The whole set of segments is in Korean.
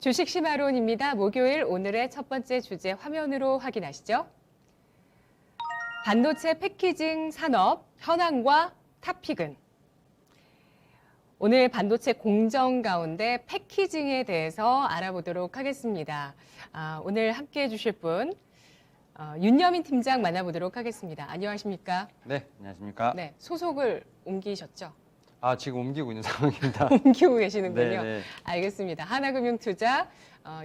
주식 심화론입니다. 목요일 오늘의 첫 번째 주제 화면으로 확인하시죠. 반도체 패키징 산업 현황과 탑픽은? 오늘 반도체 공정 가운데 패키징에 대해서 알아보도록 하겠습니다. 오늘 함께해 주실 분 윤여민 팀장 만나보도록 하겠습니다. 안녕하십니까? 네, 안녕하십니까? 네, 소속을 옮기셨죠? 지금 옮기고 있는 상황입니다. 옮기고 계시는군요. 네. 알겠습니다. 하나금융투자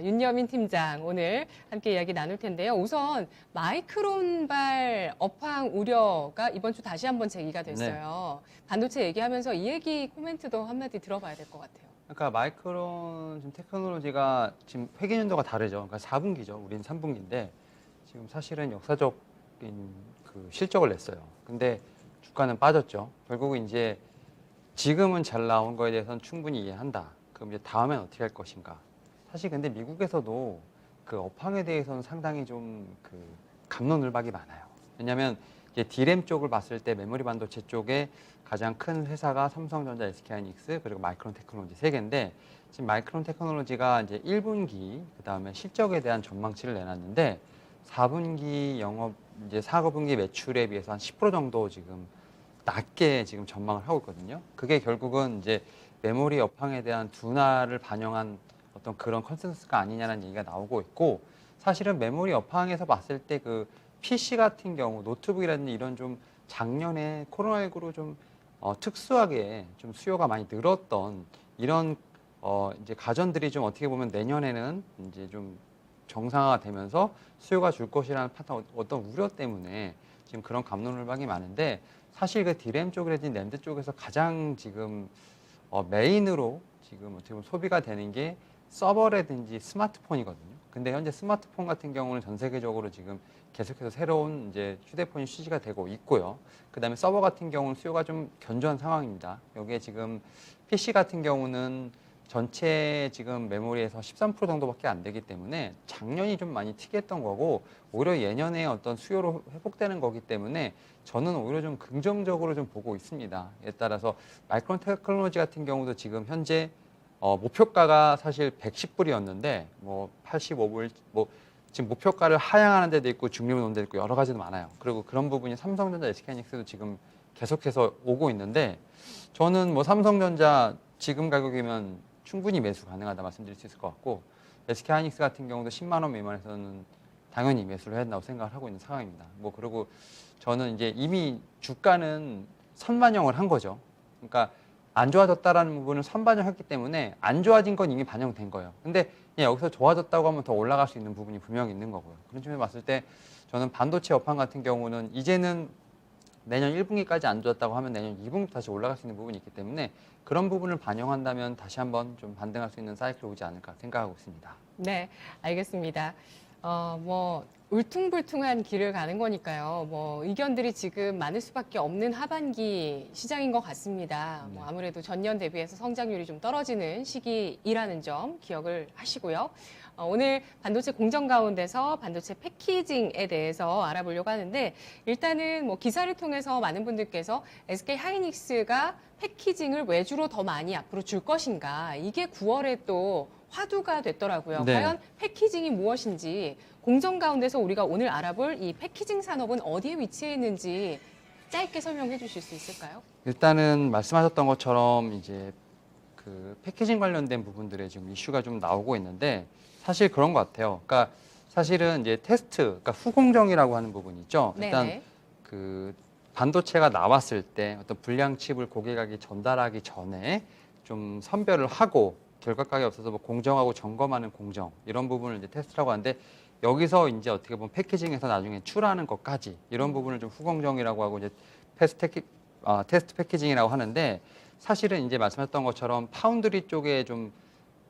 윤여민 팀장 오늘 함께 이야기 나눌 텐데요. 우선 마이크론발 업황 우려가 이번 주 다시 한번 제기가 됐어요. 반도체 얘기하면서 이 얘기 코멘트도 한마디 들어봐야 될 것 같아요. 그러니까 마이크론 지금 테크놀로지가 지금 회계 연도가 다르죠. 그러니까 4분기죠. 우리는 3분기인데 지금 사실은 역사적인 그 실적을 냈어요. 근데 주가는 빠졌죠. 결국은 이제 지금은 잘 나온 거에 대해서는 충분히 이해한다. 그럼 이제 다음엔 어떻게 할 것인가. 사실 근데 미국에서도 그 업황에 대해서는 상당히 좀 그 갑론을박이 많아요. 왜냐하면 이제 D램 쪽을 봤을 때 메모리 반도체 쪽에 가장 큰 회사가 삼성전자, SK하이닉스 그리고 마이크론 테크놀로지 세 개인데 지금 마이크론 테크놀로지가 이제 1분기 그다음에 실적에 대한 전망치를 내놨는데 4분기 영업 이제 4분기 매출에 비해서 한 10% 정도 지금 낮게 지금 전망을 하고 있거든요. 그게 결국은 이제 메모리 업황에 대한 둔화를 반영한 어떤 그런 컨센서스가 아니냐는 얘기가 나오고 있고 사실은 메모리 업황에서 봤을 때 그 PC 같은 경우 노트북이라든지 이런 좀 작년에 코로나19로 좀 특수하게 좀 수요가 많이 늘었던 이런 이제 가전들이 좀 어떻게 보면 내년에는 이제 좀 정상화가 되면서 수요가 줄 것이라는 어떤 우려 때문에 지금 그런 갑론을박이 많은데 사실 그 D램 쪽이라든지 램드 쪽에서 가장 지금 메인으로 지금 어떻게 보면 소비가 되는 게 서버라든지 스마트폰이거든요. 근데 현재 스마트폰 같은 경우는 전 세계적으로 지금 계속해서 새로운 이제 휴대폰이 출시가 되고 있고요. 그다음에 서버 같은 경우는 수요가 좀 견조한 상황입니다. 여기에 지금 PC 같은 경우는 전체 지금 메모리에서 13% 정도밖에 안 되기 때문에 작년이 좀 많이 특이했던 거고 오히려 예년에 어떤 수요로 회복되는 거기 때문에 저는 오히려 좀 긍정적으로 좀 보고 있습니다. 에 따라서 마이크론 테크놀로지 같은 경우도 지금 현재 목표가가 사실 110불이었는데 뭐 85불 뭐 지금 목표가를 하향하는 데도 있고 중립을 놓는 데도 있고 여러 가지도 많아요. 그리고 그런 부분이 삼성전자, SK하이닉스도 지금 계속해서 오고 있는데 저는 뭐 삼성전자 지금 가격이면 충분히 매수 가능하다 말씀드릴 수 있을 것 같고 SK하이닉스 같은 경우도 10만 원 미만에서는 당연히 매수를 해야 된다고 생각을 하고 있는 상황입니다. 뭐 그리고 저는 이제 이미 주가는 선반영을 한 거죠. 그러니까 안 좋아졌다라는 부분을 선반영했기 때문에 안 좋아진 건 이미 반영된 거예요. 근데 여기서 좋아졌다고 하면 더 올라갈 수 있는 부분이 분명히 있는 거고요. 그런 측면에서 봤을 때 저는 반도체 업황 같은 경우는 이제는 내년 1분기까지 안 좋았다고 하면 내년 2분기 다시 올라갈 수 있는 부분이 있기 때문에 그런 부분을 반영한다면 다시 한번 좀 반등할 수 있는 사이클이 오지 않을까 생각하고 있습니다. 네, 알겠습니다. 뭐 울퉁불퉁한 길을 가는 거니까요. 뭐 의견들이 지금 많을 수밖에 없는 하반기 시장인 것 같습니다. 뭐 아무래도 전년 대비해서 성장률이 좀 떨어지는 시기이라는 점 기억을 하시고요. 오늘 반도체 공정 가운데서 반도체 패키징에 대해서 알아보려고 하는데 일단은 뭐 기사를 통해서 많은 분들께서 SK 하이닉스가 패키징을 외주로 더 많이 앞으로 줄 것인가 이게 9월에 또 화두가 됐더라고요. 네. 과연 패키징이 무엇인지 공정 가운데서 우리가 오늘 알아볼 이 패키징 산업은 어디에 위치해 있는지 짧게 설명해 주실 수 있을까요? 일단은 말씀하셨던 것처럼 이제 그 패키징 관련된 부분들에 지금 이슈가 좀 나오고 있는데 사실 그런 것 같아요. 그러니까 사실은 이제 테스트, 그러니까 후공정이라고 하는 부분이 있죠. 일단 네네. 그 반도체가 나왔을 때 어떤 불량 칩을 고객에게 전달하기 전에 좀 선별을 하고 결과값이 없어서 뭐 공정하고 점검하는 공정 이런 부분을 이제 테스트라고 하는데 여기서 이제 어떻게 보면 패키징에서 나중에 출하하는 것까지 이런 부분을 좀 후공정이라고 하고 이제 테스트 패키징이라고 하는데 사실은 이제 말씀하셨던 것처럼 파운드리 쪽에 좀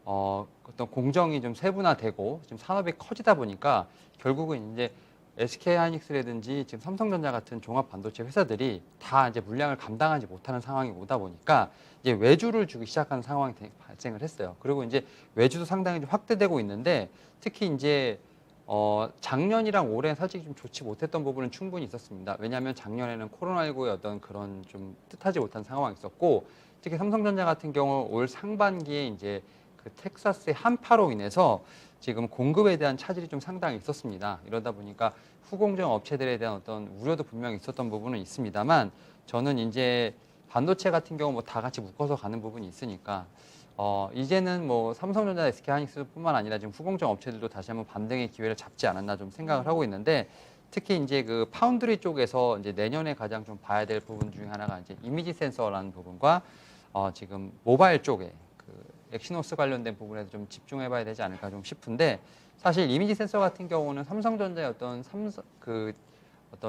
어떤 공정이 좀 세분화되고 지금 산업이 커지다 보니까 결국은 이제 SK하이닉스라든지 지금 삼성전자 같은 종합 반도체 회사들이 다 이제 물량을 감당하지 못하는 상황이 오다 보니까 이제 외주를 주기 시작하는 상황이 발생을 했어요. 그리고 이제 외주도 상당히 좀 확대되고 있는데 특히 이제 작년이랑 올해 솔직히 좀 좋지 못했던 부분은 충분히 있었습니다. 왜냐하면 작년에는 코로나19의 어떤 그런 좀 뜻하지 못한 상황이 있었고 특히 삼성전자 같은 경우 올 상반기에 이제 그 텍사스의 한파로 인해서 지금 공급에 대한 차질이 좀 상당히 있었습니다. 이러다 보니까 후공정 업체들에 대한 어떤 우려도 분명히 있었던 부분은 있습니다만 저는 이제 반도체 같은 경우 뭐 다 같이 묶어서 가는 부분이 있으니까 이제는 뭐 삼성전자, SK하이닉스뿐만 아니라 지금 후공정 업체들도 다시 한번 반등의 기회를 잡지 않았나 좀 생각을 하고 있는데 특히 이제 그 파운드리 쪽에서 이제 내년에 가장 좀 봐야 될 부분 중에 하나가 이제 이미지 센서라는 부분과 지금 모바일 쪽에 그 엑시노스 관련된 부분에서 좀 집중해봐야 되지 않을까 좀 싶은데 사실 이미지 센서 같은 경우는 삼성전자의 어떤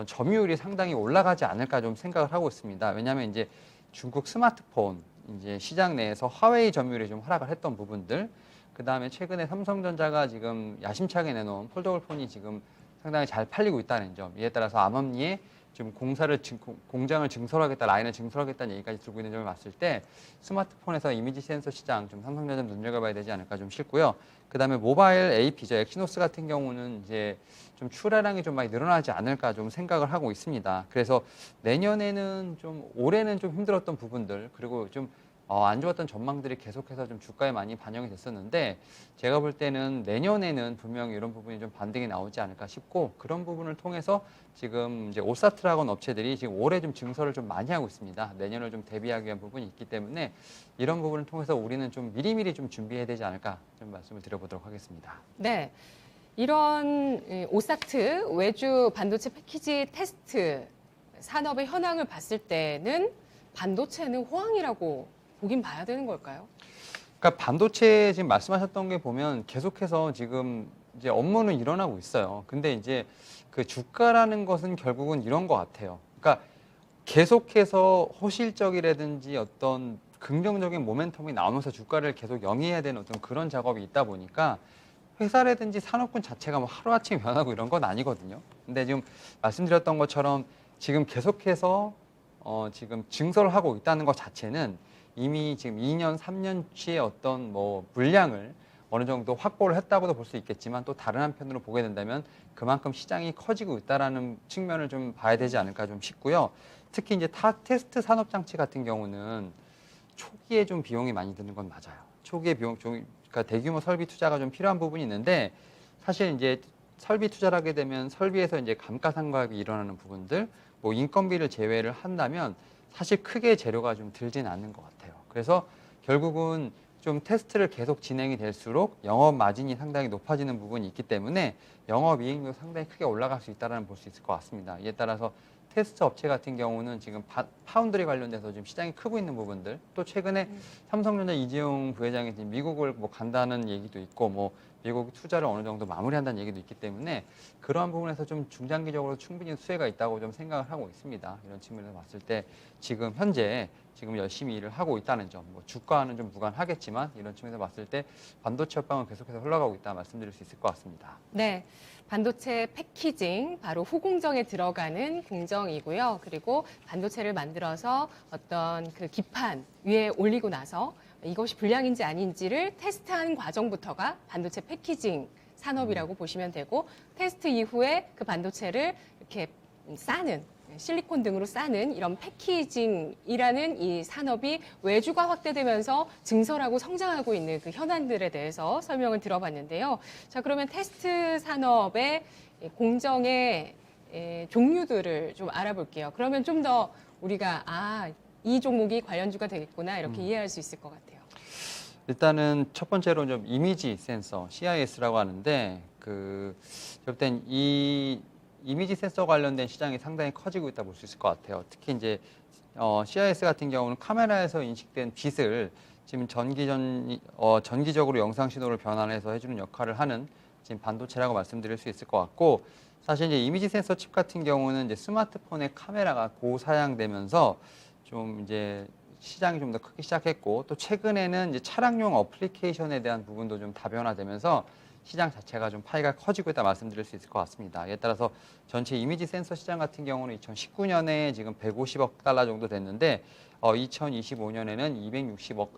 점유율이 상당히 올라가지 않을까 좀 생각을 하고 있습니다. 왜냐하면 이제 중국 스마트폰 이제 시장 내에서 화웨이 점유율이 좀 하락을 했던 부분들, 그 다음에 최근에 삼성전자가 지금 야심차게 내놓은 폴더블 폰이 지금 상당히 잘 팔리고 있다는 점, 이에 따라서 암암리에 지금 공장을 증설하겠다, 라인을 증설하겠다는 얘기까지 들고 있는 점을 봤을 때 스마트폰에서 이미지 센서 시장 좀 삼성전자 눈여겨봐야 되지 않을까 좀 싶고요. 그 다음에 모바일 AP죠. 엑시노스 같은 경우는 이제 좀 출하량이 좀 많이 늘어나지 않을까 좀 생각을 하고 있습니다. 그래서 내년에는 올해는 좀 힘들었던 부분들, 그리고 좀 안 좋았던 전망들이 계속해서 좀 주가에 많이 반영이 됐었는데 제가 볼 때는 내년에는 분명히 이런 부분이 좀 반등이 나오지 않을까 싶고 그런 부분을 통해서 지금 이제 오사트라곤 업체들이 지금 올해 좀 증설을 좀 많이 하고 있습니다. 내년을 좀 대비하기 위한 부분이 있기 때문에 이런 부분을 통해서 우리는 좀 미리미리 좀 준비해야 되지 않을까 좀 말씀을 드려보도록 하겠습니다. 네. 이런 오사트 외주 반도체 패키지 테스트 산업의 현황을 봤을 때는 반도체는 호황이라고 보긴 봐야 되는 걸까요? 그러니까 반도체 지금 말씀하셨던 게 보면 계속해서 지금 이제 업무는 일어나고 있어요. 근데 이제 그 주가라는 것은 결국은 이런 것 같아요. 그러니까 계속해서 호실적이라든지 어떤 긍정적인 모멘텀이 나오면서 주가를 계속 영위해야 되는 어떤 그런 작업이 있다 보니까 회사라든지 산업군 자체가 뭐 하루아침에 변하고 이런 건 아니거든요. 근데 지금 말씀드렸던 것처럼 지금 계속해서 지금 증설을 하고 있다는 것 자체는 이미 지금 2년, 3년치의 어떤 뭐 물량을 어느 정도 확보를 했다고도 볼 수 있겠지만 또 다른 한편으로 보게 된다면 그만큼 시장이 커지고 있다라는 측면을 좀 봐야 되지 않을까 좀 싶고요. 특히 이제 테스트 산업 장치 같은 경우는 초기에 좀 비용이 많이 드는 건 맞아요. 초기에 그러니까 대규모 설비 투자가 좀 필요한 부분이 있는데 사실 이제 설비 투자를 하게 되면 설비에서 이제 감가상각이 일어나는 부분들, 뭐 인건비를 제외를 한다면 사실 크게 재료가 좀 들진 않는 것 같아요. 그래서 결국은 좀 테스트를 계속 진행이 될수록 영업 마진이 상당히 높아지는 부분이 있기 때문에 영업 이익률도 상당히 크게 올라갈 수 있다는 볼 수 있을 것 같습니다. 이에 따라서 테스트 업체 같은 경우는 지금 파운드리 관련돼서 지금 시장이 크고 있는 부분들, 또 최근에 삼성전자 이재용 부회장이 지금 미국을 뭐 간다는 얘기도 있고 뭐 미국이 투자를 어느 정도 마무리한다는 얘기도 있기 때문에 그러한 부분에서 좀 중장기적으로 충분히 수혜가 있다고 좀 생각을 하고 있습니다. 이런 측면에서 봤을 때 지금 현재 지금 열심히 일을 하고 있다는 점, 뭐 주가와는 좀 무관하겠지만 이런 측면에서 봤을 때 반도체 업황은 계속해서 흘러가고 있다 말씀드릴 수 있을 것 같습니다. 네. 반도체 패키징, 바로 후공정에 들어가는 공정이고요. 그리고 반도체를 만들어서 어떤 그 기판 위에 올리고 나서 이것이 불량인지 아닌지를 테스트하는 과정부터가 반도체 패키징 산업이라고 보시면 되고, 테스트 이후에 그 반도체를 이렇게 싸는, 실리콘 등으로 싸는 이런 패키징이라는 이 산업이 외주가 확대되면서 증설하고 성장하고 있는 그 현안들에 대해서 설명을 들어봤는데요. 자, 그러면 테스트 산업의 공정의 종류들을 좀 알아볼게요. 그러면 좀 더 우리가 이 종목이 관련주가 되겠구나 이렇게 이해할 수 있을 것 같아요. 일단은 첫 번째로 좀 이미지 센서, CIS라고 하는데 그땐 이 이미지 센서 관련된 시장이 상당히 커지고 있다 볼 수 있을 것 같아요. 특히 이제 CIS 같은 경우는 카메라에서 인식된 빛을 지금 전기적으로 영상 신호를 변환해서 해주는 역할을 하는 지금 반도체라고 말씀드릴 수 있을 것 같고, 사실 이제 이미지 센서 칩 같은 경우는 이제 스마트폰의 카메라가 고사양되면서 좀 이제 시장이 좀 더 크기 시작했고, 또 최근에는 이제 차량용 어플리케이션에 대한 부분도 좀 다변화되면서 시장 자체가 좀 파이가 커지고 있다 말씀드릴 수 있을 것 같습니다. 이에 따라서 전체 이미지 센서 시장 같은 경우는 2019년에 지금 150억 달러 정도 됐는데 2025년에는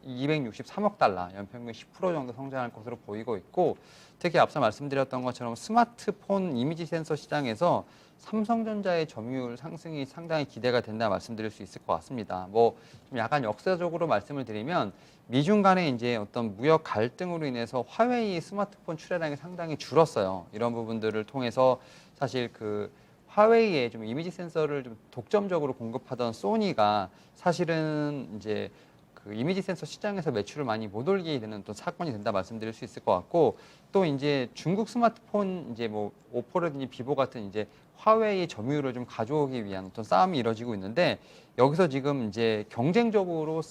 263억 달러, 연평균 10% 정도 성장할 것으로 보이고 있고, 특히 앞서 말씀드렸던 것처럼 스마트폰 이미지 센서 시장에서 삼성전자의 점유율 상승이 상당히 기대가 된다 말씀드릴 수 있을 것 같습니다. 뭐 좀 약간 역사적으로 말씀을 드리면 미중 간의 이제 어떤 무역 갈등으로 인해서 화웨이 스마트폰 출하량이 상당히 줄었어요. 이런 부분들을 통해서 사실 그 화웨이에 좀 이미지 센서를 좀 독점적으로 공급하던 소니가 사실은 이제 그 이미지 센서 시장에서 매출을 많이 못 올리게 되는 또 사건이 된다 말씀드릴 수 있을 것 같고, 또 이제 중국 스마트폰 이제 뭐 오포라든지 비보 같은 이제 화웨이 점유율을 좀 가져오기 위한 어떤 싸움이 이뤄지고 있는데, 여기서 지금 이제 경쟁적으로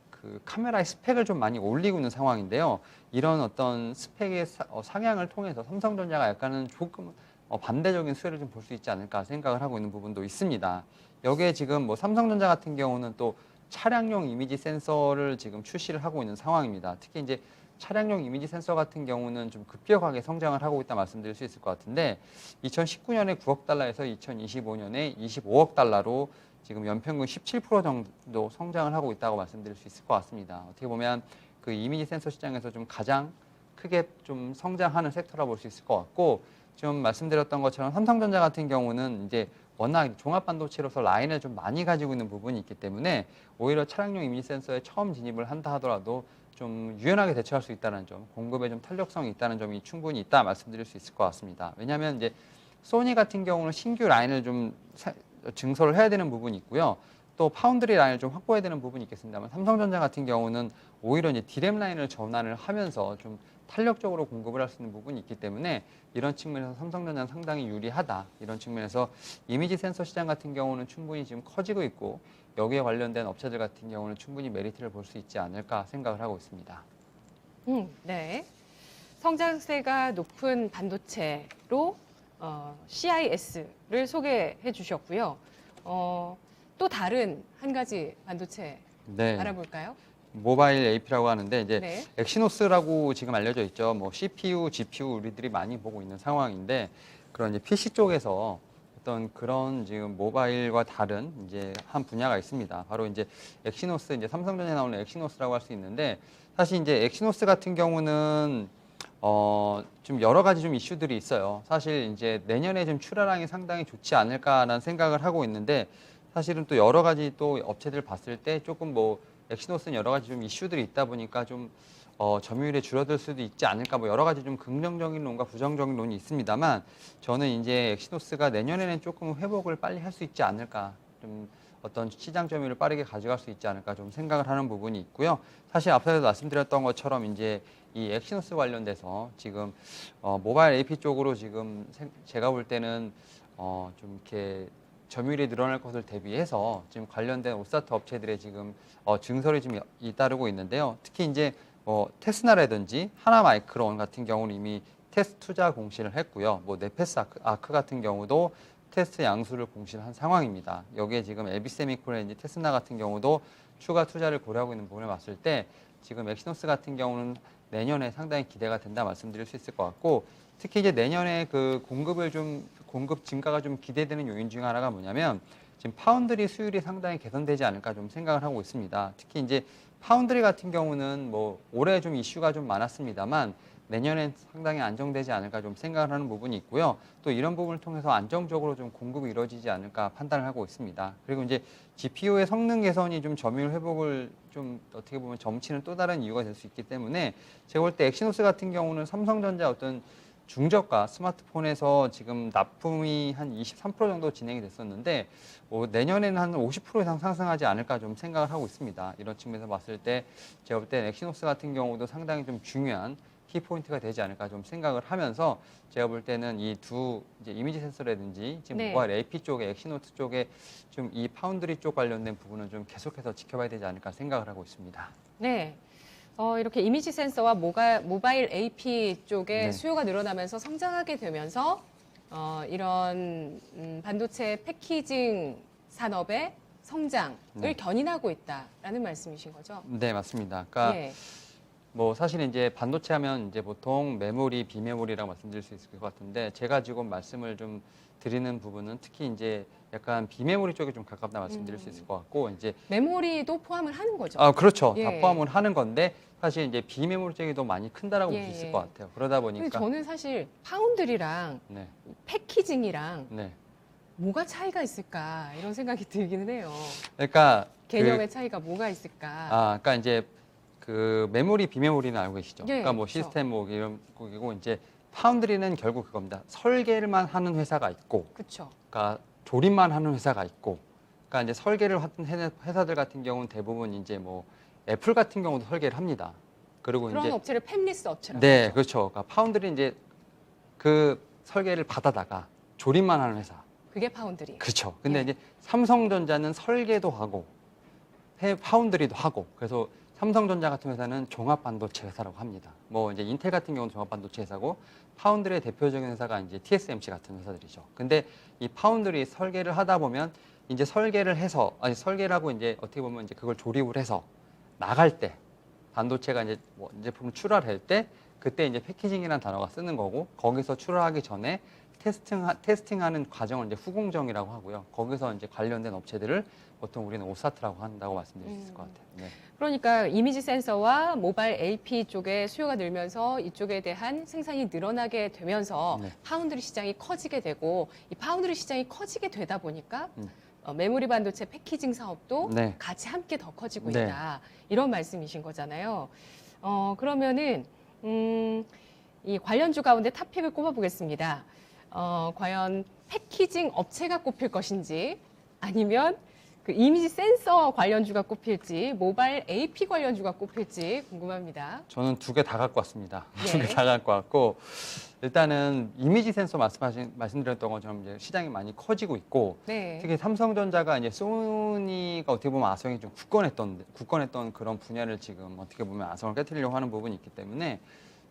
그 카메라의 스펙을 좀 많이 올리고 있는 상황인데요. 이런 어떤 스펙의 상향을 통해서 삼성전자가 약간은 조금 반대적인 수혜를 좀 볼 수 있지 않을까 생각을 하고 있는 부분도 있습니다. 여기에 지금 뭐 삼성전자 같은 경우는 또 차량용 이미지 센서를 지금 출시를 하고 있는 상황입니다. 특히 이제 차량용 이미지 센서 같은 경우는 좀 급격하게 성장을 하고 있다 말씀드릴 수 있을 것 같은데, 2019년에 9억 달러에서 2025년에 25억 달러로 지금 연평균 17% 정도 성장을 하고 있다고 말씀드릴 수 있을 것 같습니다. 어떻게 보면 그 이미지 센서 시장에서 좀 가장 크게 좀 성장하는 섹터라 볼 수 있을 것 같고, 좀 말씀드렸던 것처럼 삼성전자 같은 경우는 이제 워낙 종합 반도체로서 라인을 좀 많이 가지고 있는 부분이 있기 때문에 오히려 차량용 이미지 센서에 처음 진입을 한다 하더라도 좀 유연하게 대처할 수 있다는 점, 공급에 좀 탄력성이 있다는 점이 충분히 있다 말씀드릴 수 있을 것 같습니다. 왜냐하면 이제 소니 같은 경우는 신규 라인을 좀 증설을 해야 되는 부분이 있고요. 또 파운드리 라인을 좀 확보해야 되는 부분이 있겠습니다만, 삼성전자 같은 경우는 오히려 이제 디램 라인을 전환을 하면서 좀 탄력적으로 공급을 할 수 있는 부분이 있기 때문에 이런 측면에서 삼성전자는 상당히 유리하다. 이런 측면에서 이미지 센서 시장 같은 경우는 충분히 지금 커지고 있고, 여기에 관련된 업체들 같은 경우는 충분히 메리트를 볼 수 있지 않을까 생각을 하고 있습니다. 네. 성장세가 높은 반도체로 CIS를 소개해 주셨고요. 또 다른 한 가지 반도체 네. 알아볼까요? 모바일 AP라고 하는데 이제 네. 엑시노스라고 지금 알려져 있죠. 뭐 CPU, GPU 우리들이 많이 보고 있는 상황인데, 그런 이제 PC 쪽에서 어떤 그런 지금 모바일과 다른 이제 한 분야가 있습니다. 바로 이제 엑시노스, 이제 삼성전자에 나오는 엑시노스라고 할 수 있는데, 사실 이제 엑시노스 같은 경우는 좀 여러 가지 좀 이슈들이 있어요. 사실 이제 내년에 좀 출하량이 상당히 좋지 않을까라는 생각을 하고 있는데, 사실은 또 여러 가지 또 업체들 봤을 때 조금 뭐 엑시노스는 여러 가지 좀 이슈들이 있다 보니까 좀 점유율이 줄어들 수도 있지 않을까, 뭐 여러 가지 좀 긍정적인 논과 부정적인 논이 있습니다만, 저는 이제 엑시노스가 내년에는 조금 회복을 빨리 할 수 있지 않을까, 좀 어떤 시장 점유율을 빠르게 가져갈 수 있지 않을까 좀 생각을 하는 부분이 있고요. 사실 앞서도 말씀드렸던 것처럼 이제 이 엑시노스 관련돼서 지금 모바일 AP 쪽으로 지금 제가 볼 때는 좀 이렇게 점유율이 늘어날 것을 대비해서 지금 관련된 오스타트 업체들의 지금 증설이 좀 잇따르고 있는데요. 특히 이제 테스나라든지 하나마이크론 같은 경우는 이미 테스트 투자 공시를 했고요. 뭐 네페스 아크 같은 경우도 테스트 양수를 공시한 상황입니다. 여기에 지금 에비세미콘이나 테스나 같은 경우도 추가 투자를 고려하고 있는 부분을 봤을 때, 지금 엑시노스 같은 경우는 내년에 상당히 기대가 된다 말씀드릴 수 있을 것 같고, 특히 이제 내년에 그 공급 증가가 좀 기대되는 요인 중 하나가 뭐냐면, 지금 파운드리 수율이 상당히 개선되지 않을까 좀 생각을 하고 있습니다. 특히 이제 파운드리 같은 경우는 뭐 올해 좀 이슈가 좀 많았습니다만 내년엔 상당히 안정되지 않을까 좀 생각을 하는 부분이 있고요. 또 이런 부분을 통해서 안정적으로 좀 공급이 이루어지지 않을까 판단을 하고 있습니다. 그리고 이제 GPU의 성능 개선이 좀 점유율 회복을 좀 어떻게 보면 점치는 또 다른 이유가 될 수 있기 때문에, 제가 볼 때 엑시노스 같은 경우는 삼성전자 어떤 중저가 스마트폰에서 지금 납품이 한 23% 정도 진행이 됐었는데, 내년에는 한 50% 이상 상승하지 않을까 좀 생각을 하고 있습니다. 이런 측면에서 봤을 때 제가 볼 때 엑시노스 같은 경우도 상당히 좀 중요한 키포인트가 되지 않을까 좀 생각을 하면서, 제가 볼 때는 이 두 이제 이미지 센서라든지 지금 네. 모바일 AP 쪽에 엑시노스 쪽에 좀 이 파운드리 쪽 관련된 부분은 좀 계속해서 지켜봐야 되지 않을까 생각을 하고 있습니다. 네. 이렇게 이미지 센서와 모바일 AP 쪽에 네. 수요가 늘어나면서 성장하게 되면서 이런 반도체 패키징 산업의 성장을 네. 견인하고 있다라는 말씀이신 거죠? 네, 맞습니다. 그러니까 예. 뭐 사실 이제 반도체 하면 이제 보통 메모리, 비메모리라고 말씀드릴 수 있을 것 같은데, 제가 지금 말씀을 좀 드리는 부분은 특히 이제 약간 비메모리 쪽에 좀 가깝다 말씀드릴 수 있을 것 같고, 이제 메모리도 포함을 하는 거죠. 그렇죠. 다 예. 포함을 하는 건데, 사실 이제 비메모리 쪽이 더 많이 큰다라고 볼 수 예, 있을 예. 것 같아요. 그러다 근데 보니까 저는 사실 파운드리랑 네, 패키징이랑 네. 뭐가 차이가 있을까 이런 생각이 들기는 해요. 그러니까 개념의 차이가 뭐가 있을까? 그러니까 이제 그 메모리 비메모리는 알고 계시죠? 예, 그러니까 뭐 그렇죠. 시스템 뭐 이런 거고 이제 파운드리는 결국 그겁니다. 설계만 하는 회사가 있고, 그렇죠. 그러니까 조립만 하는 회사가 있고, 그러니까 이제 설계를 하는 회사들 같은 경우는 대부분 이제 뭐 애플 같은 경우도 설계를 합니다. 그리고 그런 이제 업체를 팹리스 업체라고 네, 하죠. 그렇죠. 그러니까 파운드리 이제 그 설계를 받아다가 조립만 하는 회사. 그게 파운드리. 그렇죠. 근데 예. 이제 삼성전자는 설계도 하고 파운드리도 하고 그래서 삼성전자 같은 회사는 종합 반도체 회사라고 합니다. 뭐 이제 인텔 같은 경우는 종합 반도체 회사고 파운드리의 대표적인 회사가 이제 TSMC 같은 회사들이죠. 근데 이 파운드리 설계를 하다 보면 이제 설계를 해서 아니 설계라고 이제 어떻게 보면 이제 그걸 조립을 해서 나갈 때 반도체가 이제 뭐 제품을 출하할 때 그때 이제 패키징이라는 단어가 쓰는 거고 거기서 출하하기 전에 테스팅하는 과정을 이제 후공정이라고 하고요. 거기서 이제 관련된 업체들을 보통 우리는 오사트라고 한다고 말씀드릴 수 있을 것 같아요. 네. 그러니까 이미지 센서와 모바일 AP 쪽에 수요가 늘면서 이쪽에 대한 생산이 늘어나게 되면서 네. 파운드리 시장이 커지게 되고 이 파운드리 시장이 커지게 되다 보니까 음. 메모리 반도체 패키징 사업도 네. 같이 함께 더 커지고 네. 있다. 이런 말씀이신 거잖아요. 그러면은 이 관련주 가운데 탑픽을 꼽아보겠습니다. 과연 패키징 업체가 꼽힐 것인지 아니면 그 이미지 센서 관련주가 꼽힐지 모바일 AP 관련주가 꼽힐지 궁금합니다. 저는 두 개 다 갖고 왔습니다. 네. 두 개 다 갖고 왔고 일단은 이미지 센서 말씀드렸던 것처럼 이제 시장이 많이 커지고 있고 네. 특히 삼성전자가 이제 소니가 어떻게 보면 아성이 좀 굳건했던 그런 분야를 지금 어떻게 보면 아성을 깨뜨리려고 하는 부분이 있기 때문에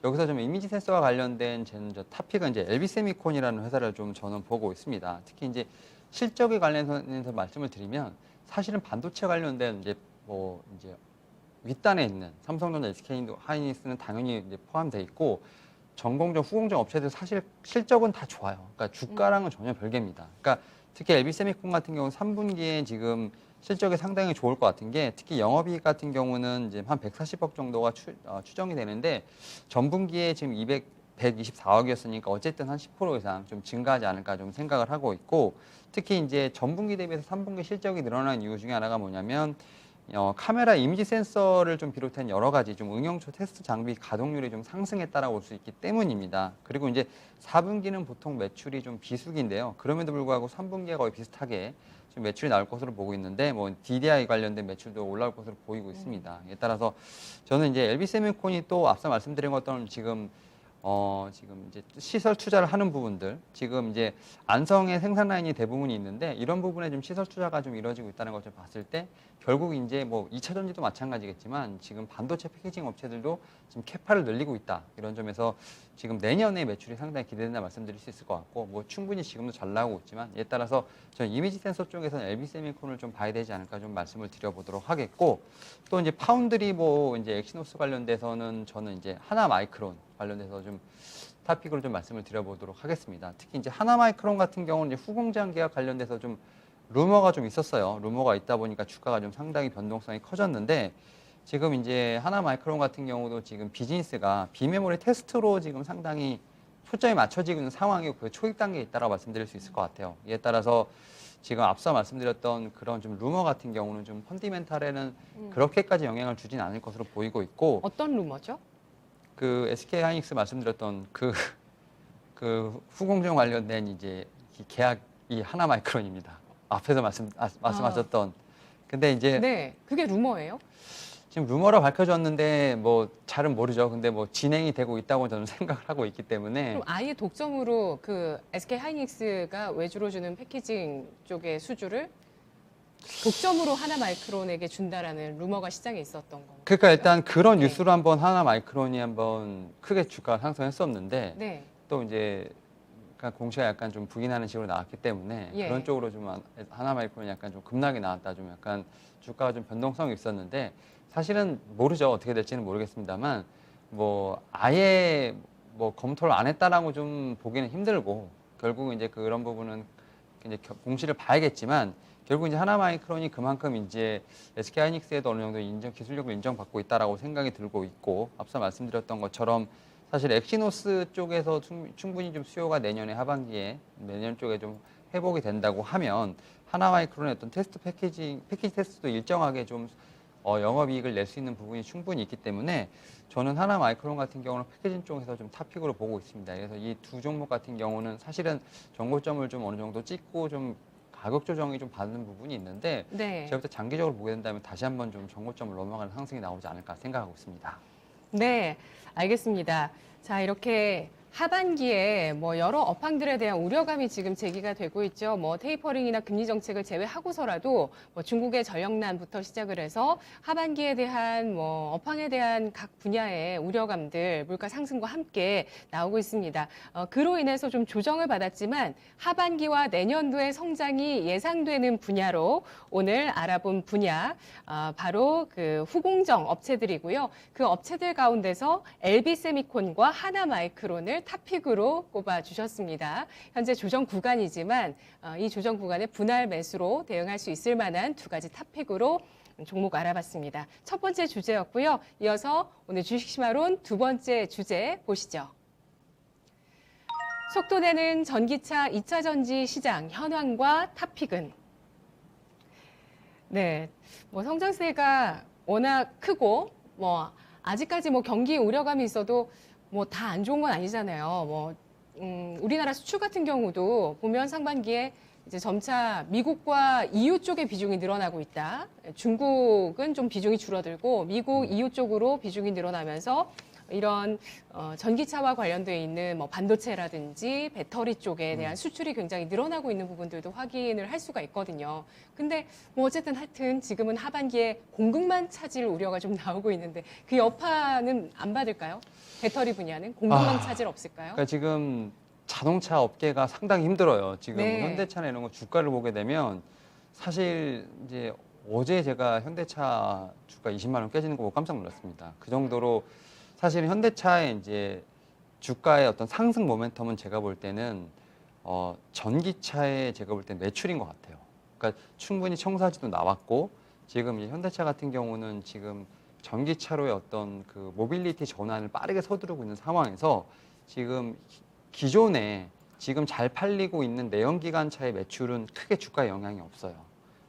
여기서 좀 이미지 센서와 관련된 제 탑픽은 이제 LB세미콘이라는 회사를 좀 저는 보고 있습니다. 특히 이제 실적에 관련해서 말씀을 드리면 사실은 반도체 관련된 이제 뭐 이제 윗단에 있는 삼성전자, SK 하이닉스는 당연히 이제 포함되어 있고 전공정, 후공정 업체들 사실 실적은 다 좋아요. 그러니까 주가랑은 전혀 별개입니다. 그러니까 특히 LB세미콘 같은 경우는 3분기에 지금 실적이 상당히 좋을 것 같은 게 특히 영업이익 같은 경우는 이제 한 140억 정도가 추정이 되는데 전분기에 지금 124억이었으니까 어쨌든 한 10% 이상 좀 증가하지 않을까 좀 생각을 하고 있고 특히 이제 전분기 대비해서 3분기 실적이 늘어난 이유 중에 하나가 뭐냐면 카메라 이미지 센서를 좀 비롯한 여러 가지 좀 응용초 테스트 장비 가동률이 좀 상승했다라고 볼 수 있기 때문입니다. 그리고 이제 4분기는 보통 매출이 좀 비수기인데요. 그럼에도 불구하고 3분기와 거의 비슷하게 좀 매출이 나올 것으로 보고 있는데 뭐 DDI 관련된 매출도 올라올 것으로 보이고 있습니다. 이에 따라서 저는 이제 LB세미콘이 또 앞서 말씀드린 것처럼 지금 이제 시설 투자를 하는 부분들, 지금 이제 안성의 생산 라인이 대부분이 있는데 이런 부분에 좀 시설 투자가 좀 이루어지고 있다는 것을 봤을 때 결국 이제 뭐 2차 전지도 마찬가지겠지만 지금 반도체 패키징 업체들도 지금 캐파를 늘리고 있다. 이런 점에서 지금 내년에 매출이 상당히 기대된다 말씀드릴 수 있을 것 같고 뭐 충분히 지금도 잘 나오고 있지만 이에 따라서 저는 이미지 센서 쪽에서는 LB세미콘을 좀 봐야 되지 않을까 좀 말씀을 드려보도록 하겠고 또 이제 파운드리 뭐 이제 엑시노스 관련돼서는 저는 이제 하나 마이크론 관련돼서 좀 탑픽으로 좀 말씀을 드려보도록 하겠습니다. 특히 이제 하나마이크론 같은 경우는 이제 후공장 계약 관련돼서 좀 루머가 좀 있었어요. 루머가 있다 보니까 주가가 좀 상당히 변동성이 커졌는데 지금 이제 하나마이크론 같은 경우도 지금 비즈니스가 비메모리 테스트로 지금 상당히 초점이 맞춰지고 있는 상황이고 그 초입 단계에 있다라고 말씀드릴 수 있을 것 같아요. 이에 따라서 지금 앞서 말씀드렸던 그런 좀 루머 같은 경우는 좀 펀디멘탈에는 그렇게까지 영향을 주진 않을 것으로 보이고 있고 어떤 루머죠? 그 SK 하이닉스 말씀드렸던 그 후공정 관련된 이제 계약이 하나마이크론입니다. 앞에서 말씀하셨던. 근데 이제 네, 그게 루머예요? 지금 루머로 밝혀졌는데 뭐 잘은 모르죠. 근데 뭐 진행이 되고 있다고 저는 생각을 하고 있기 때문에 그럼 아예 독점으로 그 SK 하이닉스가 외주로 주는 패키징 쪽의 수주를 독점으로 하나 마이크론에게 준다라는 루머가 시장에 있었던 건가요? 그러니까 일단 그런 네. 뉴스로 한번 하나마이크론이 한번 크게 주가 상승했었는데 네. 또 이제 그러니까 공시가 약간 좀 부인하는 식으로 나왔기 때문에 예. 그런 쪽으로 좀 하나마이크론이 약간 좀 급락이 나왔다 좀 약간 주가가 좀 변동성이 있었는데 사실은 모르죠. 어떻게 될지는 모르겠습니다만 뭐 아예 뭐 검토를 안 했다라고 좀 보기는 힘들고 결국 이제 그런 부분은 이제 공시를 봐야겠지만 결국 이제 하나마이크론이 그만큼 이제 SK 하이닉스에도 어느 정도 기술력을 인정받고 있다라고 생각이 들고 있고 앞서 말씀드렸던 것처럼 사실 엑시노스 쪽에서 충분히 좀 수요가 내년에 하반기에 내년 쪽에 좀 회복이 된다고 하면 하나마이크론의 어떤 테스트 패키지 테스트도 일정하게 좀 영업이익을 낼 수 있는 부분이 충분히 있기 때문에 저는 하나마이크론 같은 경우는 패키징 쪽에서 좀 탑픽으로 보고 있습니다. 그래서 이 두 종목 같은 경우는 사실은 정고점을 좀 어느 정도 찍고 좀 가격 조정이 좀 받는 부분이 있는데 네. 제가 볼 때 장기적으로 보게 된다면 다시 한번 좀 정고점을 넘어가는 상승이 나오지 않을까 생각하고 있습니다. 네, 알겠습니다. 자, 이렇게 하반기에 뭐 여러 업황들에 대한 우려감이 지금 제기가 되고 있죠. 뭐 테이퍼링이나 금리 정책을 제외하고서라도 뭐 중국의 전력난부터 시작을 해서 하반기에 대한 뭐 업황에 대한 각 분야의 우려감들 물가 상승과 함께 나오고 있습니다. 그로 인해서 좀 조정을 받았지만 하반기와 내년도의 성장이 예상되는 분야로 오늘 알아본 분야 바로 그 후공정 업체들이고요. 그 업체들 가운데서 LB세미콘과 하나마이크론을 탑픽으로 꼽아주셨습니다. 현재 조정 구간이지만 이 조정 구간에 분할 매수로 대응할 수 있을 만한 두 가지 탑픽으로 종목 알아봤습니다. 첫 번째 주제였고요. 이어서 오늘 주식심화론 두 번째 주제 보시죠. 속도내는 전기차 2차 전지 시장 현황과 탑픽은? 네, 뭐 성장세가 워낙 크고 뭐 아직까지 뭐 경기 우려감이 있어도 뭐 다 안 좋은 건 아니잖아요. 뭐 우리나라 수출 같은 경우도 보면 상반기에 이제 점차 미국과 EU 쪽의 비중이 늘어나고 있다. 중국은 좀 비중이 줄어들고 미국, EU 쪽으로 비중이 늘어나면서 이런 전기차와 관련돼 있는 뭐 반도체라든지 배터리 쪽에 대한 수출이 굉장히 늘어나고 있는 부분들도 확인을 할 수가 있거든요. 근데 뭐 어쨌든 하여튼 지금은 하반기에 공급만 차질 우려가 좀 나오고 있는데 그 여파는 안 받을까요? 배터리 분야는 공급망 차질 없을까요? 그러니까 지금 자동차 업계가 상당히 힘들어요. 지금 네. 현대차나 이런 거 주가를 보게 되면 사실 이제 어제 제가 현대차 주가 20만 원 깨지는 거 보고 깜짝 놀랐습니다. 그 정도로 사실은 현대차의 이제 주가의 어떤 상승 모멘텀은 제가 볼 때는 전기차의 제가 볼 때는 매출인 것 같아요. 그러니까 충분히 청사지도 나왔고 지금 이 현대차 같은 경우는 지금 전기차로의 어떤 그 모빌리티 전환을 빠르게 서두르고 있는 상황에서 지금 기존에 지금 잘 팔리고 있는 내연기관차의 매출은 크게 주가에 영향이 없어요.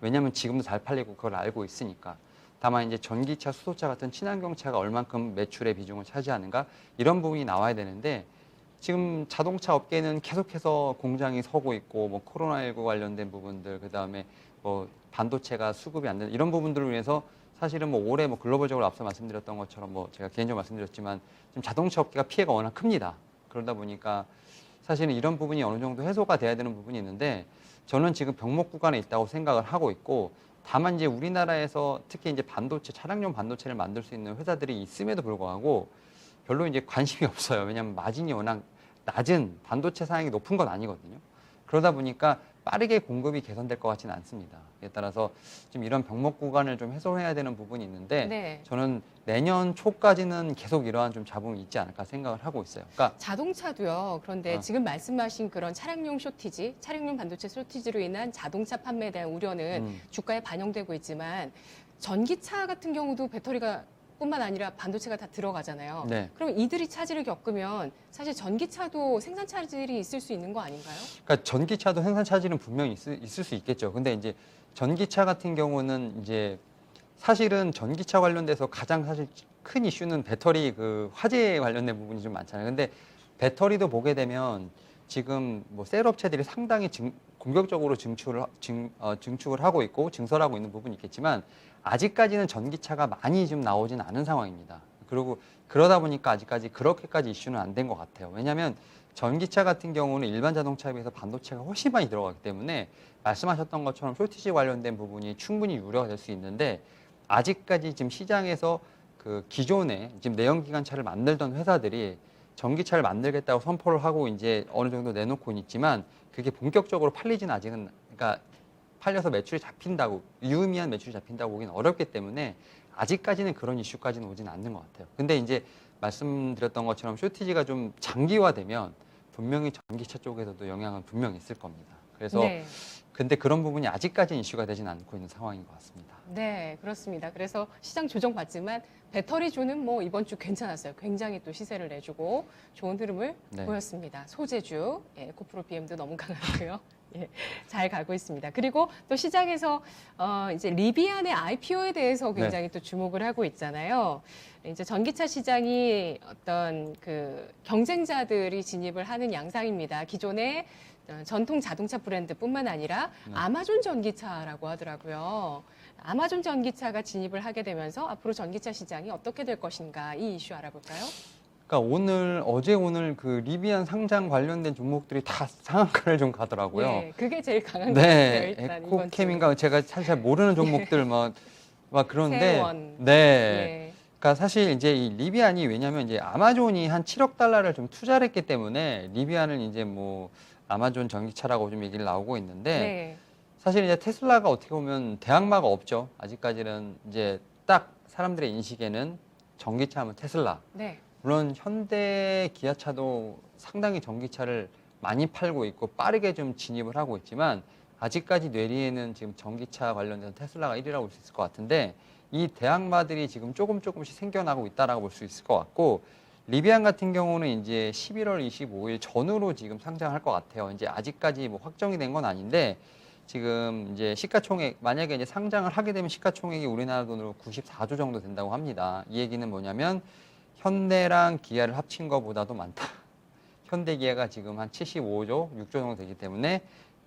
왜냐하면 지금도 잘 팔리고 그걸 알고 있으니까. 다만 이제 전기차, 수소차 같은 친환경차가 얼만큼 매출의 비중을 차지하는가 이런 부분이 나와야 되는데 지금 자동차 업계는 계속해서 공장이 서고 있고 뭐 코로나19 관련된 부분들 그다음에 뭐 반도체가 수급이 안 되는 이런 부분들을 위해서 사실은 뭐 올해 뭐 글로벌적으로 앞서 말씀드렸던 것처럼 뭐 제가 개인적으로 말씀드렸지만 지금 자동차 업계가 피해가 워낙 큽니다. 그러다 보니까 사실은 이런 부분이 어느 정도 해소가 돼야 되는 부분이 있는데 저는 지금 병목 구간에 있다고 생각을 하고 있고 다만 이제 우리나라에서 특히 이제 반도체, 차량용 반도체를 만들 수 있는 회사들이 있음에도 불구하고 별로 이제 관심이 없어요. 왜냐하면 마진이 워낙 낮은 반도체 사양이 높은 건 아니거든요. 그러다 보니까 빠르게 공급이 개선될 것 같지는 않습니다. 에 따라서 지금 이런 병목 구간을 좀 해소해야 되는 부분이 있는데 네. 저는 내년 초까지는 계속 이러한 좀 잡음이 있지 않을까 생각을 하고 있어요. 그러니까 자동차도요. 그런데 어. 지금 말씀하신 그런 차량용 쇼티지, 차량용 반도체 쇼티지로 인한 자동차 판매에 대한 우려는 주가에 반영되고 있지만 전기차 같은 경우도 배터리가 뿐만 아니라 반도체가 다 들어가잖아요. 네. 그럼 이들이 차질을 겪으면 사실 전기차도 생산 차질이 있을 수 있는 거 아닌가요? 그러니까 전기차도 생산 차질은 분명히 있을 수 있겠죠. 근데 이제 전기차 같은 경우는 이제 사실은 전기차 관련돼서 가장 사실 큰 이슈는 배터리 그 화재 관련된 부분이 좀 많잖아요. 근데 배터리도 보게 되면 지금 뭐 셀 업체들이 상당히 공격적으로 증축을 하고 있고 증설하고 있는 부분이 있겠지만 아직까지는 전기차가 많이 좀 나오지는 않은 상황입니다. 그리고 그러다 보니까 아직까지 그렇게까지 이슈는 안 된 것 같아요. 왜냐하면 전기차 같은 경우는 일반 자동차에 비해서 반도체가 훨씬 많이 들어가기 때문에 말씀하셨던 것처럼 쇼티지 관련된 부분이 충분히 우려가 될 수 있는데 아직까지 지금 시장에서 그 기존에 지금 내연기관차를 만들던 회사들이 전기차를 만들겠다고 선포를 하고 이제 어느 정도 내놓고 있지만 그게 본격적으로 팔리지는 아직은 그러니까 팔려서 매출이 잡힌다고 유의미한 매출이 잡힌다고 보기는 어렵기 때문에 아직까지는 그런 이슈까지는 오지는 않는 것 같아요. 근데 이제 말씀드렸던 것처럼 쇼티지가 좀 장기화되면 분명히 전기차 쪽에서도 영향은 분명히 있을 겁니다. 그래서 네. 근데 그런 부분이 아직까지는 이슈가 되진 않고 있는 상황인 것 같습니다. 네, 그렇습니다. 그래서 시장 조정받지만 배터리주는 뭐 이번 주 괜찮았어요. 굉장히 또 시세를 내주고 좋은 흐름을 네. 보였습니다. 소재주, 예, 에코프로 BM도 너무 강하고요. 예, 잘 가고 있습니다. 그리고 또 시장에서 이제 리비안의 IPO에 대해서 굉장히 또 주목을 하고 있잖아요. 이제 전기차 시장이 어떤 그 경쟁자들이 진입을 하는 양상입니다. 기존의 전통 자동차 브랜드뿐만 아니라 아마존 전기차라고 하더라고요. 아마존 전기차가 진입을 하게 되면서 앞으로 전기차 시장이 어떻게 될 것인가 이 이슈 알아볼까요? 그러니까 어제 오늘 그 리비안 상장 관련된 종목들이 다 상한가를 좀 가더라고요. 네, 그게 제일 강한 것 같아요. 네, 일단 이번 주. 에코캠인가 제가 사실 잘 모르는 종목들 막 그런데 세원. 네. 예. 그러니까 사실 이제 이 리비안이 왜냐면 이제 아마존이 한 7억 달러를 좀 투자를 했기 때문에 리비안은 이제 뭐 아마존 전기차라고 좀 얘기를 나오고 있는데 네. 사실 이제 테슬라가 어떻게 보면 대항마가 없죠. 아직까지는 이제 딱 사람들의 인식에는 전기차 하면 테슬라. 네. 물론 현대 기아차도 상당히 전기차를 많이 팔고 있고 빠르게 좀 진입을 하고 있지만 아직까지 뇌리에는 지금 전기차 관련해서 테슬라가 1위라고 볼 수 있을 것 같은데 이 대항마들이 지금 조금씩 생겨나고 있다라고 볼 수 있을 것 같고 리비안 같은 경우는 이제 11월 25일 전후로 지금 상장할 것 같아요. 이제 아직까지 뭐 확정이 된 건 아닌데 지금 이제 시가총액 만약에 이제 상장을 하게 되면 시가총액이 우리나라 돈으로 94조 정도 된다고 합니다. 이 얘기는 뭐냐면 현대랑 기아를 합친 것보다도 많다. 현대 기아가 지금 한 75조, 6조 정도 되기 때문에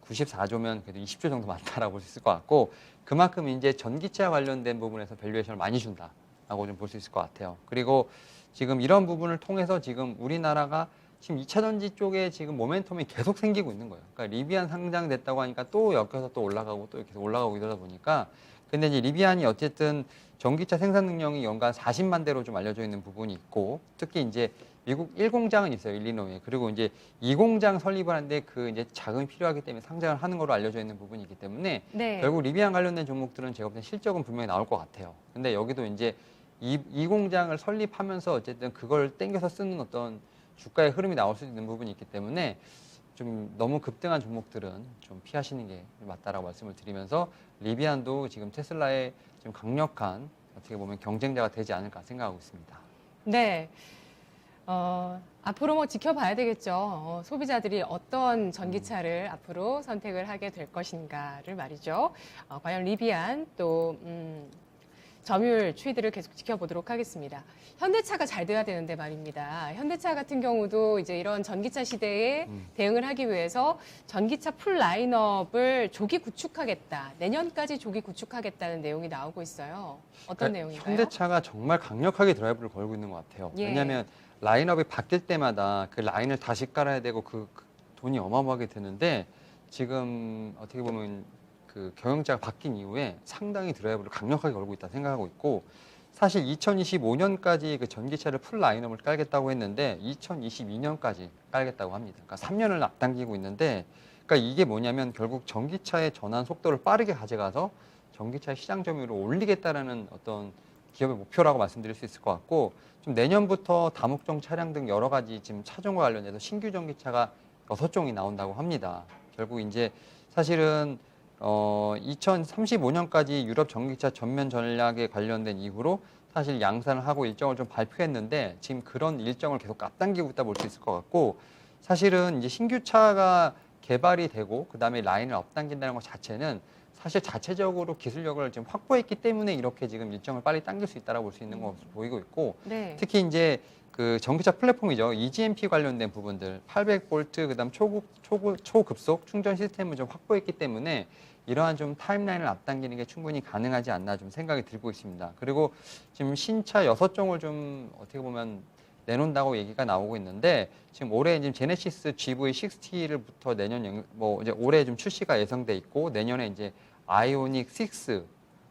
94조면 그래도 20조 정도 많다라고 볼 수 있을 것 같고 그만큼 이제 전기차 관련된 부분에서 밸류에이션을 많이 준다라고 좀 볼 수 있을 것 같아요. 그리고 지금 이런 부분을 통해서 지금 우리나라가 지금 2차 전지 쪽에 지금 모멘텀이 계속 생기고 있는 거예요. 그러니까 리비안 상장됐다고 하니까 또 엮여서 또 올라가고 또 계속 올라가고 이러다 보니까 근데 이제 리비안이 어쨌든 전기차 생산 능력이 연간 40만 대로 좀 알려져 있는 부분이 있고 특히 이제 미국 1공장은 있어요. 일리노이에. 그리고 이제 2공장 설립을 하는데 그 이제 자금이 필요하기 때문에 상장을 하는 걸로 알려져 있는 부분이 있기 때문에 네. 결국 리비안 관련된 종목들은 제가 볼 때 실적은 분명히 나올 것 같아요. 근데 여기도 이제 이 공장을 설립하면서 어쨌든 그걸 땡겨서 쓰는 어떤 주가의 흐름이 나올 수 있는 부분이 있기 때문에 좀 너무 급등한 종목들은 좀 피하시는 게 맞다라고 말씀을 드리면서 리비안도 지금 테슬라의 좀 강력한 어떻게 보면 경쟁자가 되지 않을까 생각하고 있습니다. 네. 앞으로 뭐 지켜봐야 되겠죠. 소비자들이 어떤 전기차를 앞으로 선택을 하게 될 것인가를 말이죠. 과연 리비안 또 점유율 추이들을 계속 지켜보도록 하겠습니다. 현대차가 잘 돼야 되는데 말입니다. 현대차 같은 경우도 이제 이런 전기차 시대에 대응을 하기 위해서 전기차 풀 라인업을 조기 구축하겠다. 내년까지 조기 구축하겠다는 내용이 나오고 있어요. 어떤 내용인가요? 현대차가 정말 강력하게 드라이브를 걸고 있는 것 같아요. 예. 왜냐하면 라인업이 바뀔 때마다 그 라인을 다시 깔아야 되고 그 돈이 어마어마하게 드는데 지금 어떻게 보면 그 경영자가 바뀐 이후에 상당히 드라이브를 강력하게 걸고 있다 생각하고 있고 사실 2025년까지 그 전기차를 풀 라인업을 깔겠다고 했는데 2022년까지 깔겠다고 합니다. 그러니까 3년을 앞당기고 있는데 그러니까 이게 뭐냐면 결국 전기차의 전환 속도를 빠르게 가져가서 전기차 시장 점유율을 올리겠다라는 어떤 기업의 목표라고 말씀드릴 수 있을 것 같고 좀 내년부터 다목적 차량 등 여러 가지 지금 차종과 관련해서 신규 전기차가 6종이 나온다고 합니다. 결국 이제 사실은 2035년까지 유럽 전기차 전면 전략에 관련된 이후로 사실 양산을 하고 일정을 좀 발표했는데 지금 그런 일정을 계속 앞당기고 있다 볼 수 있을 것 같고 사실은 이제 신규 차가 개발이 되고 그다음에 라인을 앞당긴다는 것 자체는 사실 자체적으로 기술력을 지금 확보했기 때문에 이렇게 지금 일정을 빨리 당길 수 있다라고 볼 수 있는 것으로 보이고 있고 네. 특히 이제 그 전기차 플랫폼이죠. EGMP 관련된 부분들 800V 그다음 초급속 충전 시스템을 좀 확보했기 때문에 이러한 좀 타임라인을 앞당기는 게 충분히 가능하지 않나 좀 생각이 들고 있습니다. 그리고 지금 신차 6종을 좀 어떻게 보면 내놓는다고 얘기가 나오고 있는데 지금 올해 지금 제네시스 GV60를부터 내년 뭐 이제 올해 좀 출시가 예정돼 있고 내년에 이제 아이오닉 6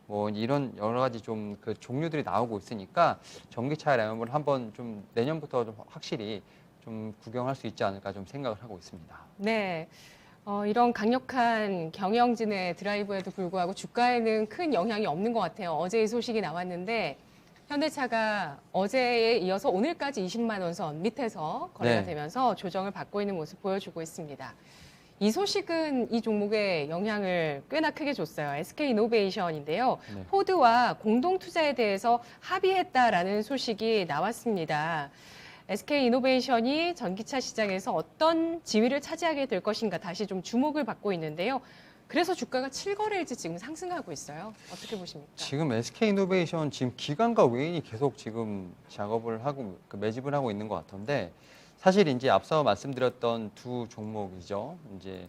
뭐 이런 여러 가지 좀 그 종류들이 나오고 있으니까 전기차 라인업을 한번 좀 내년부터 좀 확실히 좀 구경할 수 있지 않을까 좀 생각을 하고 있습니다. 네. 이런 강력한 경영진의 드라이브에도 불구하고 주가에는 큰 영향이 없는 것 같아요. 어제 이 소식이 나왔는데 현대차가 어제에 이어서 오늘까지 20만 원 선 밑에서 거래가 네. 되면서 조정을 받고 있는 모습 보여주고 있습니다. 이 소식은 이 종목에 영향을 꽤나 크게 줬어요. SK이노베이션인데요. 네. 포드와 공동 투자에 대해서 합의했다라는 소식이 나왔습니다. SK이노베이션이 전기차 시장에서 어떤 지위를 차지하게 될 것인가 다시 좀 주목을 받고 있는데요. 그래서 주가가 7거래일째 지금 상승하고 있어요. 어떻게 보십니까? 지금 SK이노베이션 지금 기관과 외인이 계속 지금 작업을 하고 매집을 하고 있는 것 같은데 사실 이제 앞서 말씀드렸던 두 종목이죠. 이제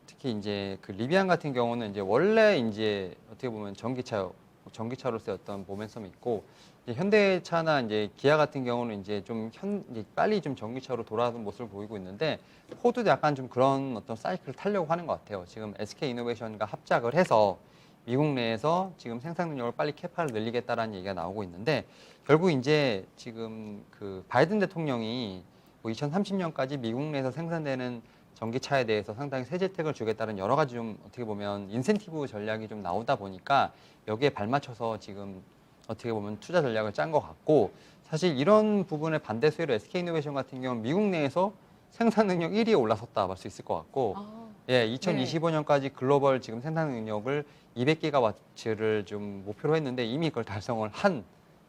특히 이제 그 리비안 같은 경우는 이제 원래 이제 어떻게 보면 전기차로서의 어떤 모멘텀이 있고 이제 현대차나 이제 기아 같은 경우는 이제 이제 빨리 좀 전기차로 돌아오는 모습을 보이고 있는데 포드도 약간 좀 그런 어떤 사이클을 타려고 하는 것 같아요. 지금 SK이노베이션과 합작을 해서 미국 내에서 지금 생산 능력을 빨리 캐파를 늘리겠다라는 얘기가 나오고 있는데 결국 이제 지금 그 바이든 대통령이 뭐 2030년까지 미국 내에서 생산되는 전기차에 대해서 상당히 세제 혜택을 주겠다는 여러 가지 좀 어떻게 보면 인센티브 전략이 좀 나오다 보니까 여기에 발맞춰서 지금 어떻게 보면 투자 전략을 짠 것 같고 사실 이런 부분의 반대 수혜로 SK이노베이션 같은 경우는 미국 내에서 생산 능력 1위에 올라섰다 볼 수 있을 것 같고 아, 예, 2025년까지 글로벌 지금 생산 능력을 200기가와트를 좀 목표로 했는데 이미 그걸 달성을 한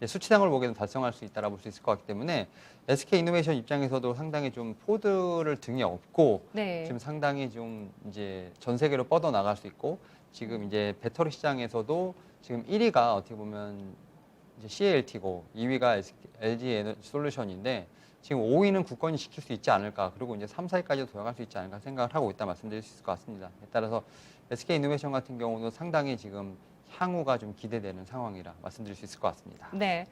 수치상을 보기에는 달성할 수 있다라 볼 수 있을 것 같기 때문에 SK이노베이션 입장에서도 상당히 좀 포드를 등에 업고 네. 지금 상당히 좀 이제 전 세계로 뻗어 나갈 수 있고 지금 이제 배터리 시장에서도 지금 1위가 어떻게 보면 이제 CALT고 2위가 LG 에너지 솔루션인데 지금 5위는 굳건히 지킬 수 있지 않을까 그리고 이제 3, 4위까지도 돌아갈 수 있지 않을까 생각을 하고 있다 말씀드릴 수 있을 것 같습니다. 따라서 SK이노베이션 같은 경우는 상당히 지금 향후가 좀 기대되는 상황이라 말씀드릴 수 있을 것 같습니다. 네.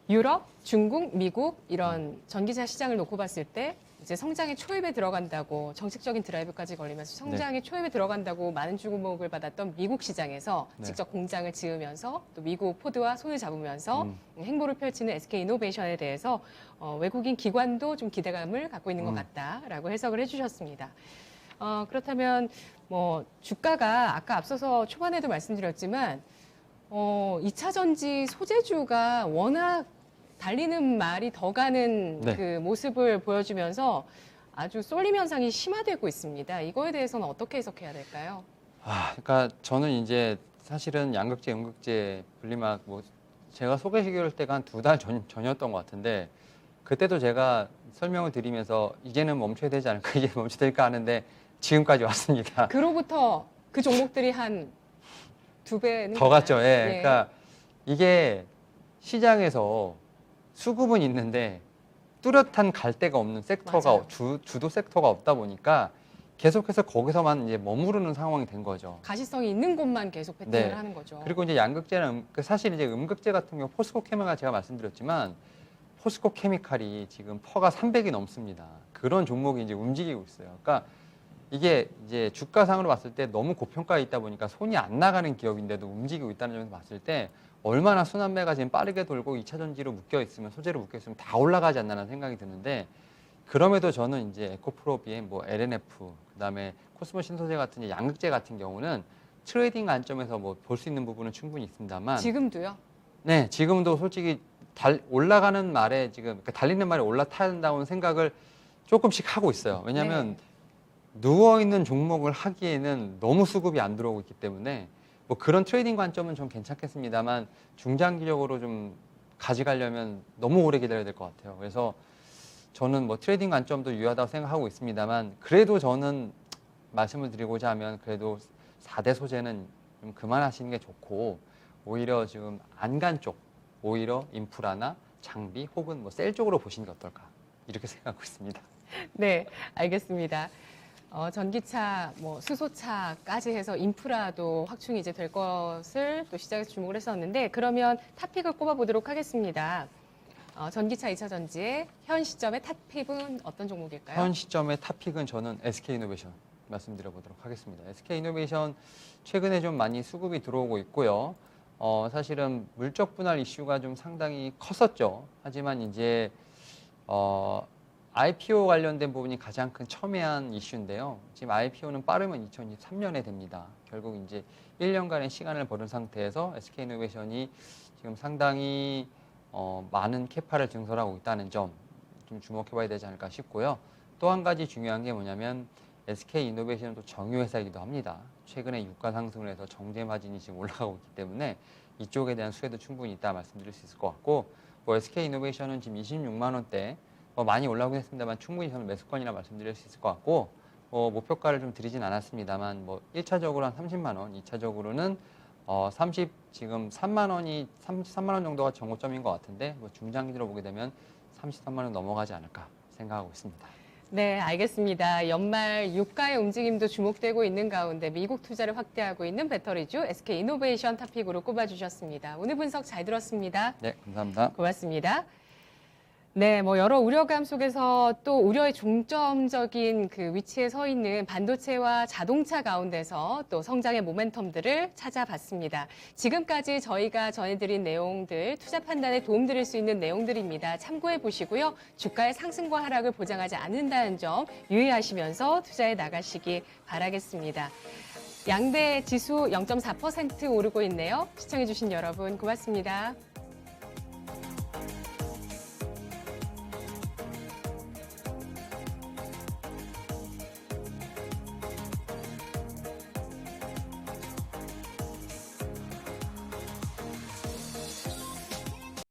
유럽, 중국, 미국 이런 전기차 시장을 놓고 봤을 때 이제 성장의 초입에 들어간다고 정책적인 드라이브까지 걸리면서 성장의 초입에 들어간다고 많은 주목을 받았던 미국 시장에서 네. 직접 공장을 지으면서 또 미국 포드와 손을 잡으면서 음. 행보를 펼치는 SK이노베이션에 대해서 외국인 기관도 좀 기대감을 갖고 있는 것 음. 같다라고 해석을 해주셨습니다. 그렇다면 뭐 주가가 아까 앞서서 초반에도 말씀드렸지만 2차 전지 소재주가 워낙 달리는 말이 더 가는 네. 그 모습을 보여주면서 아주 쏠림 현상이 심화되고 있습니다. 이거에 대해서는 어떻게 해석해야 될까요? 그러니까 저는 이제 사실은 양극재, 음극재 분리막 뭐 제가 소개시킬 때가 한 2달 전이었던 것 같은데 그때도 제가 설명을 드리면서 이제는 멈춰야 되지 않을까, 이제 멈춰야 될까 하는데 지금까지 왔습니다. 그로부터 그 종목들이 한 2배는 더 갔죠. 예. 그러니까 이게 시장에서 수급은 있는데 뚜렷한 갈 데가 없는 섹터가 맞아요. 주도 섹터가 없다 보니까 계속해서 거기서만 이제 머무르는 상황이 된 거죠. 가시성이 있는 곳만 계속 베팅을 네. 하는 거죠. 그리고 이제 양극재는 사실 이제 음극재 같은 경우 포스코 케미칼 제가 말씀드렸지만 포스코 케미칼이 지금 퍼가 300이 넘습니다. 그런 종목이 이제 움직이고 있어요. 그러니까 이게 이제 주가상으로 봤을 때 너무 고평가에 있다 보니까 손이 안 나가는 기업인데도 움직이고 있다는 점에서 봤을 때 얼마나 순환매가 지금 빠르게 돌고 2차 전지로 묶여 있으면 소재로 묶여 있으면 다 올라가지 않나라는 생각이 드는데 그럼에도 저는 이제 에코프로비엠, 뭐 LNF, 그다음에 코스모 신소재 같은 이제 양극재 같은 경우는 트레이딩 관점에서 뭐 볼 수 있는 부분은 충분히 있습니다만 지금도요? 네, 지금도 솔직히 올라가는 말에 지금 그러니까 달리는 말에 올라타야 된다는 생각을 조금씩 하고 있어요. 왜냐하면 누워있는 종목을 하기에는 너무 수급이 안 들어오고 있기 때문에 뭐 그런 트레이딩 관점은 좀 괜찮겠습니다만 중장기적으로 좀 가져가려면 너무 오래 기다려야 될 것 같아요. 그래서 저는 뭐 트레이딩 관점도 유효하다고 생각하고 있습니다만 그래도 저는 말씀을 드리고자 하면 그래도 4대 소재는 좀 그만하시는 게 좋고 오히려 지금 안간 쪽 오히려 인프라나 장비 혹은 뭐 셀 쪽으로 보시는 게 어떨까 이렇게 생각하고 있습니다. 네, 알겠습니다. 전기차, 뭐 수소차까지 해서 인프라도 확충이 이제 될 것을 또 시장에서 주목을 했었는데 그러면 탑픽을 꼽아보도록 하겠습니다. 전기차 2차 전지의 현 시점의 탑픽은 어떤 종목일까요? 현 시점의 탑픽은 저는 SK이노베이션 말씀드려보도록 하겠습니다. SK이노베이션 최근에 좀 많이 수급이 들어오고 있고요. 사실은 물적 분할 이슈가 좀 상당히 컸었죠. 하지만 이제 IPO 관련된 부분이 가장 큰 첨예한 이슈인데요. 지금 IPO는 빠르면 2023년에 됩니다. 결국 이제 1년간의 시간을 벌은 상태에서 SK이노베이션이 지금 상당히 많은 캐파를 증설하고 있다는 점 좀 주목해봐야 되지 않을까 싶고요. 또 한 가지 중요한 게 뭐냐면 SK이노베이션은 또 정유회사이기도 합니다. 최근에 유가 상승을 해서 정제 마진이 지금 올라가고 있기 때문에 이쪽에 대한 수혜도 충분히 있다 말씀드릴 수 있을 것 같고, 뭐 SK이노베이션은 지금 26만 원대 많이 올라오긴 했습니다만 충분히 저는 매수권이라 말씀드릴 수 있을 것 같고, 목표가를 좀 드리진 않았습니다만 1차적으로 한 30만 원, 2차적으로는 지금 3만 원이 33만 원 정도가 정고점인 것 같은데 중장기로 보게 되면 33만 원 넘어가지 않을까 생각하고 있습니다. 네, 알겠습니다. 연말 유가의 움직임도 주목되고 있는 가운데 미국 투자를 확대하고 있는 배터리주 SK이노베이션 토픽으로 꼽아주셨습니다. 오늘 분석 잘 들었습니다. 네, 감사합니다. 고맙습니다. 네, 여러 우려감 속에서 또 우려의 중점적인 그 위치에 서 있는 반도체와 자동차 가운데서 또 성장의 모멘텀들을 찾아봤습니다. 지금까지 저희가 전해드린 내용들, 투자 판단에 도움드릴 수 있는 내용들입니다. 참고해 보시고요. 주가의 상승과 하락을 보장하지 않는다는 점 유의하시면서 투자해 나가시기 바라겠습니다. 양대 지수 0.4% 오르고 있네요. 시청해 주신 여러분 고맙습니다.